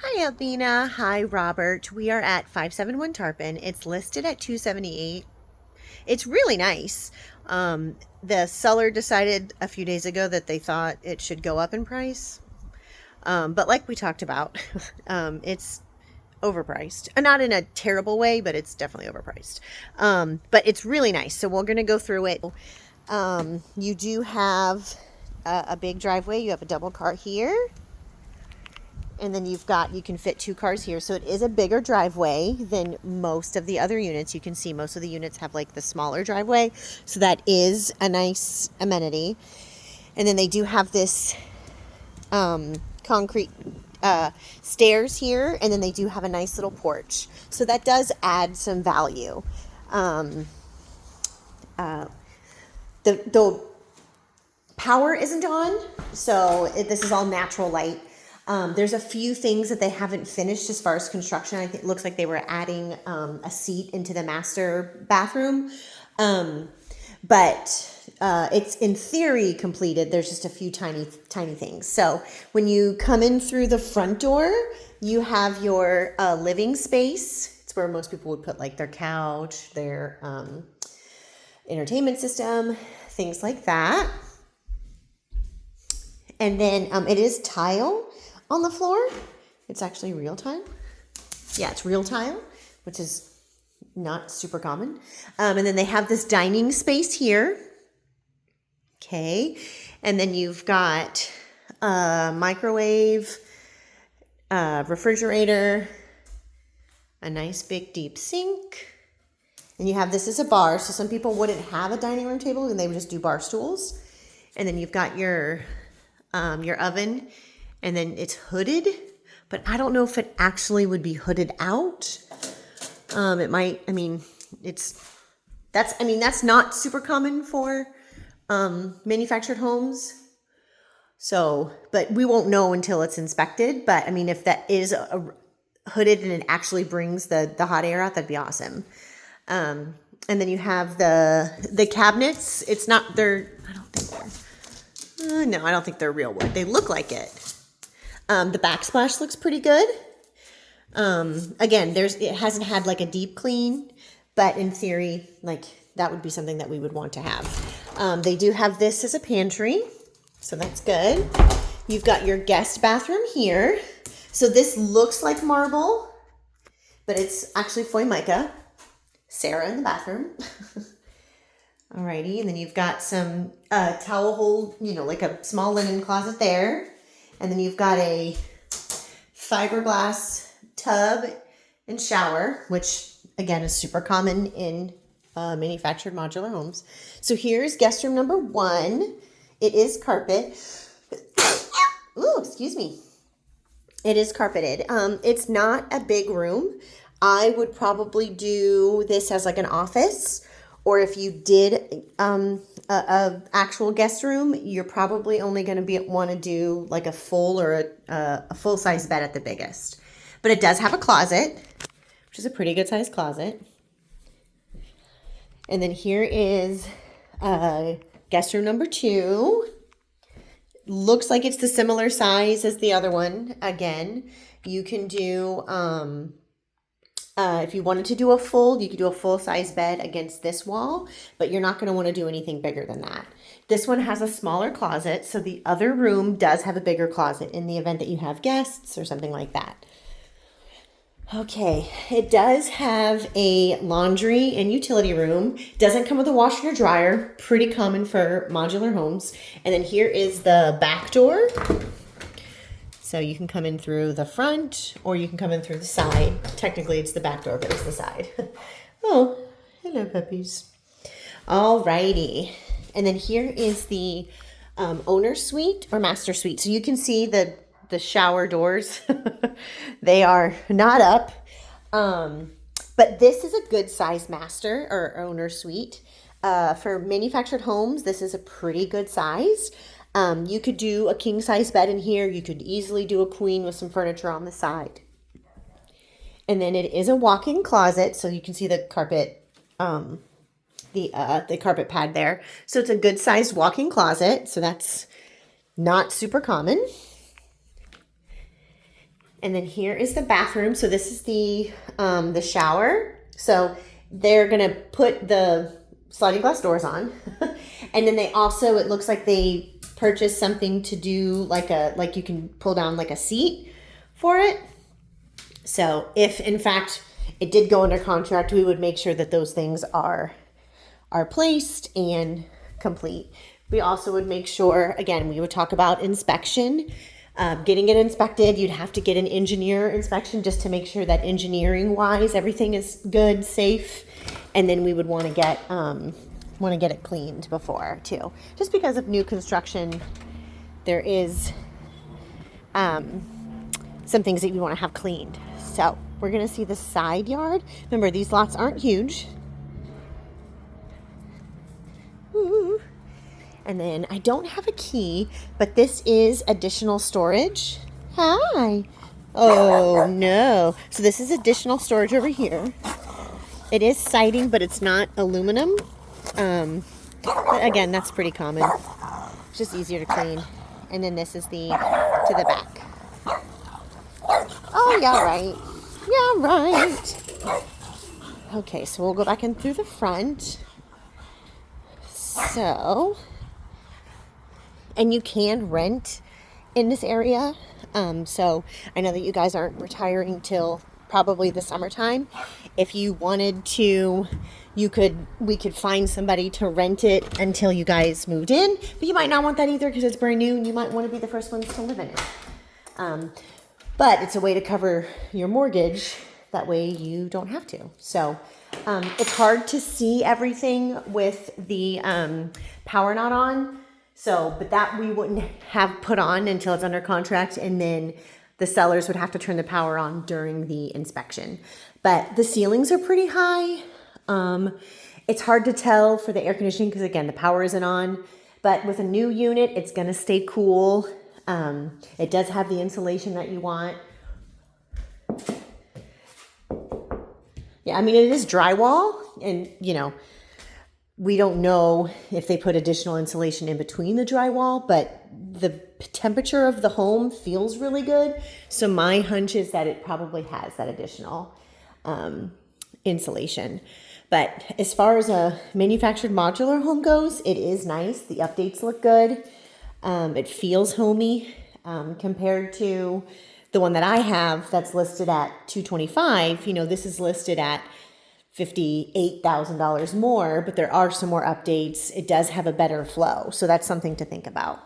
Hi, Albina. Hi, Robert. We are at 571 Tarpon. It's listed at 278. It's really nice. The seller decided a few days ago that they thought it should go up in price. But like we talked about, it's overpriced. Not in a terrible way, but it's definitely overpriced. But it's really nice. So we're going to go through it. You do have a big driveway. You have a double car here. And then you can fit two cars here. So it is a bigger driveway than most of the other units. You can see most of the units have like the smaller driveway. So that is a nice amenity. And then they do have this concrete stairs here. And then they do have a nice little porch. So that does add some value. The power isn't on. So this is all natural light. There's a few things that they haven't finished as far as construction. I think it looks like they were adding a seat into the master bathroom. But it's in theory completed. There's just a few tiny things. So when you come in through the front door, you have your living space. It's where most people would put like their couch, their entertainment system, things like that. And then it is tile on the floor. It's actually real tile. Yeah, it's real tile, which is not super common. And then they have this dining space here. Okay. And then you've got a microwave, refrigerator, a nice big deep sink. And you have this as a bar. So some people wouldn't have a dining room table and they would just do bar stools. And then you've got your oven. And then it's hooded, but I don't know if it actually would be hooded out. It might, that's not super common for manufactured homes. So, but we won't know until it's inspected. But I mean, if that is hooded and it actually brings the hot air out, that'd be awesome. And then you have the cabinets. It's not, I don't think they're real wood. They look like it. The backsplash looks pretty good. Again, it hasn't had like a deep clean, but in theory, like that would be something that we would want to have. They do have this as a pantry, so that's good. You've got your guest bathroom here. So this looks like marble, but it's actually Formica. Sarah in the bathroom. Alrighty, and then you've got some towel hold, like a small linen closet there. And then you've got a fiberglass tub and shower, which again is super common in manufactured modular homes. So here's guest room number 1. It is carpet. Ooh, excuse me. It is carpeted. It's not a big room. I would probably do this as like an office. Or if you did a actual guest room, you're probably only going to want to do like a full or a full size bed at the biggest. But it does have a closet, which is a pretty good sized closet. And then here is guest room number 2. Looks like it's the similar size as the other one. Again, you can do if you wanted to do you could do a full-size bed against this wall, but you're not going to want to do anything bigger than that. This one has a smaller closet, so the other room does have a bigger closet in the event that you have guests or something like that. Okay, it does have a laundry and utility room. Doesn't come with a washer or dryer. Pretty common for modular homes. And then here is the back door. So you can come in through the front or you can come in through the side. Technically it's the back door, but it's the side. Oh, hello puppies. Alrighty. And then here is the owner suite or master suite. So you can see the shower doors. They are not up. But this is a good size master or owner suite. For manufactured homes, this is a pretty good size. You could do a king size bed in here. You could easily do a queen with some furniture on the side. And then it is a walk-in closet, so you can see the carpet, the carpet pad there. So it's a good sized walk-in closet. So that's not super common. And then here is the bathroom. So this is the shower. So they're gonna put the sliding glass doors on. And then they also, it looks like they purchased something to do like you can pull down like a seat for it. So if in fact it did go under contract, we would make sure that those things are placed and complete. We also would make sure, again, we would talk about inspection. Getting it inspected, you'd have to get an engineer inspection just to make sure that engineering wise everything is good, safe, and then we would want to get it cleaned before too. Just because of new construction, there is some things that you want to have cleaned. So we're gonna see the side yard. Remember, these lots aren't huge. Ooh. And then I don't have a key, but this is additional storage. Hi. Oh no. So this is additional storage over here. It is siding, but it's not aluminum. But again, that's pretty common. It's just easier to clean. And then this is to the back. Oh, yeah, right. Yeah, right. Okay, so we'll go back in through the front. So, and you can rent in this area. So I know that you guys aren't retiring till probably the summertime. If you wanted to, we could find somebody to rent it until you guys moved in, but you might not want that either because it's brand new and you might want to be the first ones to live in it. But it's a way to cover your mortgage. That way you don't have to. So it's hard to see everything with the power not on. So, but that we wouldn't have put on until it's under contract, and then the sellers would have to turn the power on during the inspection. But the ceilings are pretty high. It's hard to tell for the air conditioning because again, the power isn't on. But with a new unit, it's gonna stay cool. It does have the insulation that you want. Yeah, I mean, it is drywall, and you know, we don't know if they put additional insulation in between the drywall, but the temperature of the home feels really good. So my hunch is that it probably has that additional insulation. But as far as a manufactured modular home goes, it is nice. The updates look good. It feels homey compared to the one that I have that's listed at $225. You know, this is listed at $58,000 more, but there are some more updates. It does have a better flow. So that's something to think about.